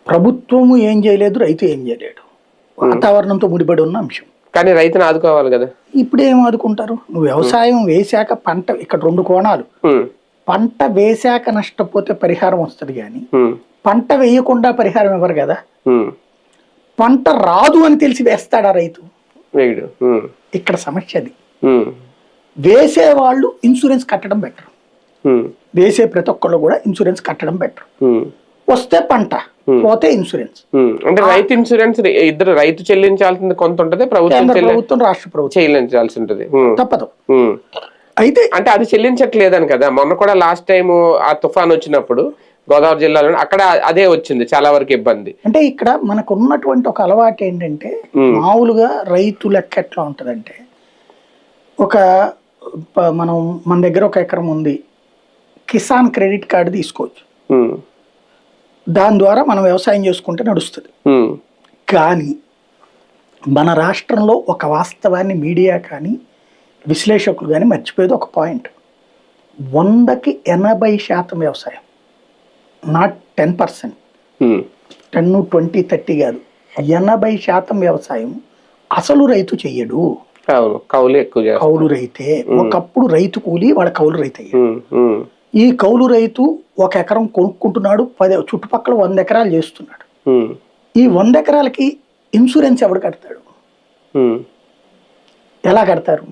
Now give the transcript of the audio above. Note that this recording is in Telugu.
ప్రభుత్వము ఏం చేయలేదు, రైతు ఏం చేయలేడు. వాతావరణంతో ముడిపడి ఉన్న అంశం. కానీ రైతును ఆదుకోవాలి కదా. ఇప్పుడు ఏం ఆదుకుంటారు? నువ్వు వ్యవసాయం వేశాక పంట, ఇక్కడ రెండు కోణాలు. పంట వేశాక నష్టపోతే పరిహారం వస్తుంది కానీ పంట వేయకుండా పరిహారం ఇవ్వరు కదా. పంట రాదు అని తెలిసి వేస్తాడా రైతు? ఇక్కడ సమస్య అది. వేసే వాళ్ళు ఇన్సూరెన్స్ కట్టడం బెటర్. వేసే ప్రతి ఒక్కళ్ళు కూడా ఇన్సూరెన్స్ కట్టడం బెటర్. వస్తే పంట, పోతే ఇన్సూరెన్స్. అంటే రైతు ఇన్సూరెన్స్ ఇద్దరు రైతు చెల్లించాల్సింది కొంత ఉంటది, ప్రభుత్వం రాష్ట్ర ప్రభుత్వం చెల్లించాల్సి ఉంటది, తప్పదు. అయితే అంటే అది చెల్లించట్లేదని కదా. మొన్న కూడా లాస్ట్ టైం ఆ తుఫాన్ వచ్చినప్పుడు గోదావరి జిల్లాలో అక్కడ అదే వచ్చింది, చాలా వరకు ఇబ్బంది. అంటే ఇక్కడ మనకు ఉన్నటువంటి ఒక అలవాటు ఏంటంటే, మామూలుగా రైతు లెక్క ఎట్లా ఉంటదంటే, మన దగ్గర ఒక ఎకరం ఉంది, కిసాన్ క్రెడిట్ కార్డు తీసుకోవచ్చు, దాని ద్వారా మనం వ్యవసాయం చేసుకుంటే నడుస్తుంది. కానీ మన రాష్ట్రంలో ఒక వాస్తవాన్ని మీడియా కానీ విశ్లేషకులు కానీ మర్చిపోయేది ఒక పాయింట్. 100కి 80% వ్యవసాయం, నాట్ 10%, 10, 20, 30 కాదు, 80% వ్యవసాయం. అసలు రైతు చెయ్యడు, కౌలు రైతే. ఒకప్పుడు రైతు కూలి, వాడు కౌలు రైతు అయ్యాడు. ఈ కౌలు రైతు ఒక ఎకరం కొనుక్కుంటున్నాడు, 10 చుట్టుపక్కల 100 ఎకరాలు చేస్తున్నాడు. ఈ 100 ఎకరాలకి ఇన్సూరెన్స్ ఎవడు కడతాడు? ఎలా కడతారు?